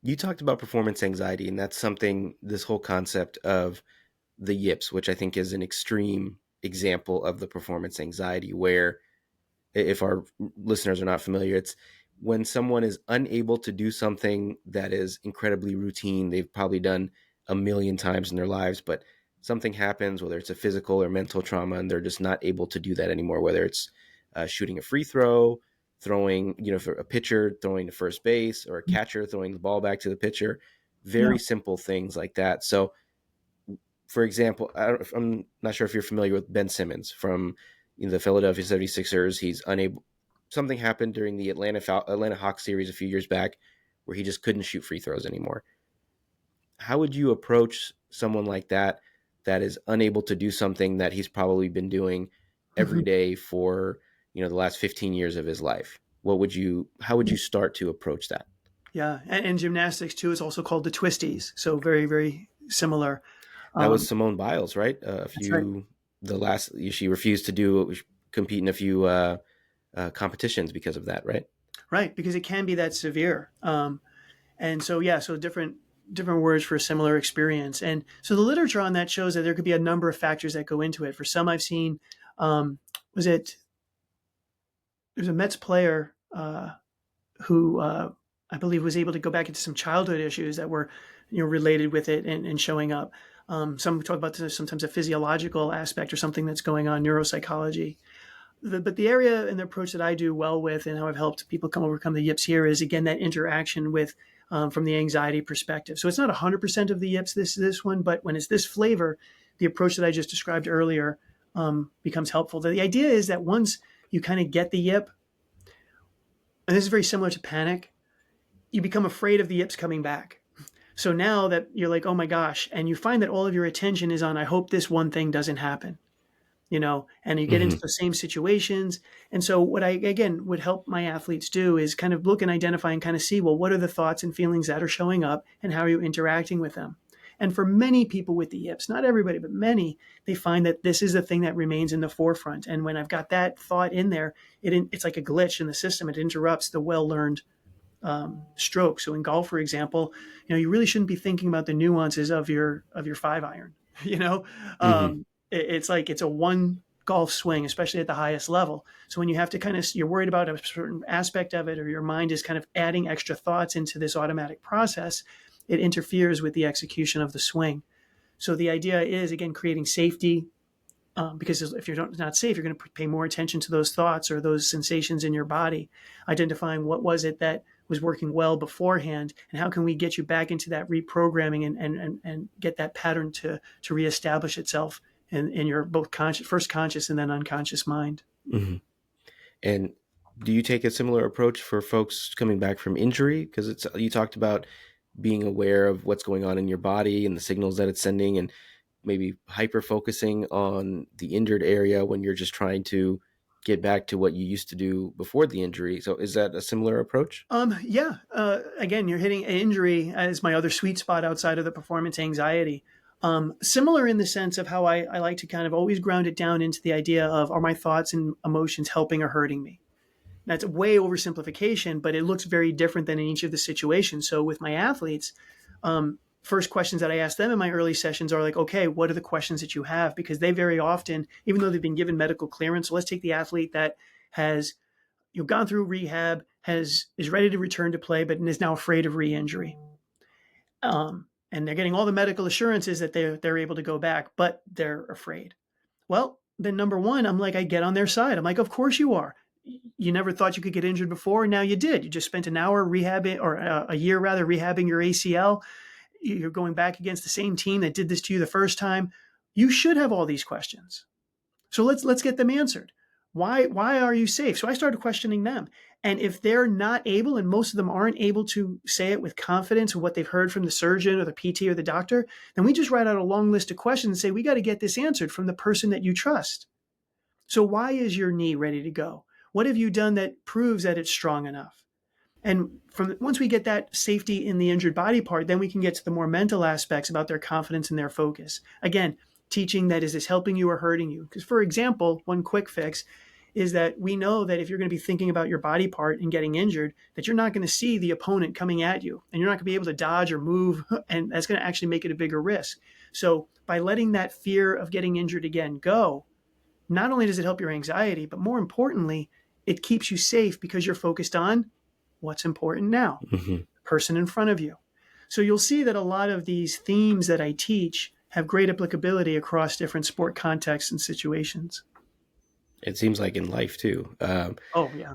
You talked about performance anxiety, and that's something, this whole concept of the yips, which I think is an extreme example of the performance anxiety, where if our listeners are not familiar, it's when someone is unable to do something that is incredibly routine, they've probably done a million times in their lives, but something happens, whether it's a physical or mental trauma, and they're just not able to do that anymore, whether it's shooting a free throw, throwing, for a pitcher throwing to first base, or a catcher throwing the ball back to the pitcher, Yeah. very simple things like that. So, for example, I'm not sure if you're familiar with Ben Simmons from the Philadelphia 76ers. He's unable. Something happened during the Atlanta Hawks series a few years back where he just couldn't shoot free throws anymore. How would you approach someone like that, that is unable to do something that he's probably been doing every Mhm. day for the last 15 years of his life? How would you start to approach that? Yeah. And gymnastics too is also called the twisties. So very, very similar. That was Um, Simone Biles, right? that's right. She refused to compete in a few competitions because of that, right? Right. Because it can be that severe. And so, yeah, so different words for a similar experience. And so the literature on that shows that there could be a number of factors that go into it. For some I've seen, was it, there's a Mets player who I believe was able to go back into some childhood issues that were, related with it and showing up. Some talk about this, sometimes a physiological aspect or something that's going on, neuropsychology. But the area and the approach that I do well with, and how I've helped people overcome the yips here, is again that interaction with from the anxiety perspective. So it's not 100% of the yips this one, but when it's this flavor, the approach that I just described earlier becomes helpful. The idea is that once you kind of get the yip, and this is very similar to panic, you become afraid of the yips coming back. So now that you're like, oh my gosh, and you find that all of your attention is on, I hope this one thing doesn't happen, and you get into Mm-hmm. the same situations. And so what I, again, would help my athletes do is kind of look and identify and kind of see, well, what are the thoughts and feelings that are showing up and how are you interacting with them? And for many people with the yips, not everybody, but many, they find that this is the thing that remains in the forefront. And when I've got that thought in there, it's like a glitch in the system. It interrupts the well-learned stroke. So in golf, for example, you really shouldn't be thinking about the nuances of your 5 iron. You know, Mm-hmm. it's like it's a one golf swing, especially at the highest level. So when you have to you're worried about a certain aspect of it, or your mind is kind of adding extra thoughts into this automatic process, it interferes with the execution of the swing. So the idea is again creating safety. Because if you're not safe, you're going to pay more attention to those thoughts or those sensations in your body, identifying what was it that was working well beforehand, and how can we get you back into that reprogramming and get that pattern to reestablish itself in your both first conscious and then unconscious mind. Mm-hmm. And do you take a similar approach for folks coming back from injury? Because you talked about being aware of what's going on in your body and the signals that it's sending, and maybe hyper focusing on the injured area when you're just trying to get back to what you used to do before the injury. So is that a similar approach? Yeah. Again, you're hitting injury as my other sweet spot outside of the performance anxiety. Similar in the sense of how I like to kind of always ground it down into the idea of, are my thoughts and emotions helping or hurting me? That's a way oversimplification, but it looks very different than in each of the situations. So with my athletes, first questions that I ask them in my early sessions are like, okay, what are the questions that you have? Because they very often, even though they've been given medical clearance, so let's take the athlete that has gone through rehab, is ready to return to play, but is now afraid of re-injury. And they're getting all the medical assurances that they're able to go back, but they're afraid. Well, then number one, I'm like, I get on their side. I'm like, of course you are. You never thought you could get injured before, and now you did. You just spent an hour rehabbing, or a year rather, rehabbing your ACL. You're going back against the same team that did this to you the first time. You should have all these questions. So let's get them answered. Why are you safe? So I started questioning them. And if they're not able, and most of them aren't able to say it with confidence of what they've heard from the surgeon or the PT or the doctor, then we just write out a long list of questions and say, we got to get this answered from the person that you trust. So why is your knee ready to go? What have you done that proves that it's strong enough? And once we get that safety in the injured body part, then we can get to the more mental aspects about their confidence and their focus. Again, teaching that, is this helping you or hurting you? Because, for example, one quick fix is that we know that if you're going to be thinking about your body part and getting injured, that you're not going to see the opponent coming at you, and you're not going to be able to dodge or move, and that's going to actually make it a bigger risk. So by letting that fear of getting injured again go, not only does it help your anxiety, but more importantly, it keeps you safe because you're focused on what's important now, Hmm. the person in front of you. So you'll see that a lot of these themes that I teach have great applicability across different sport contexts and situations. It seems like in life too. Oh, yeah.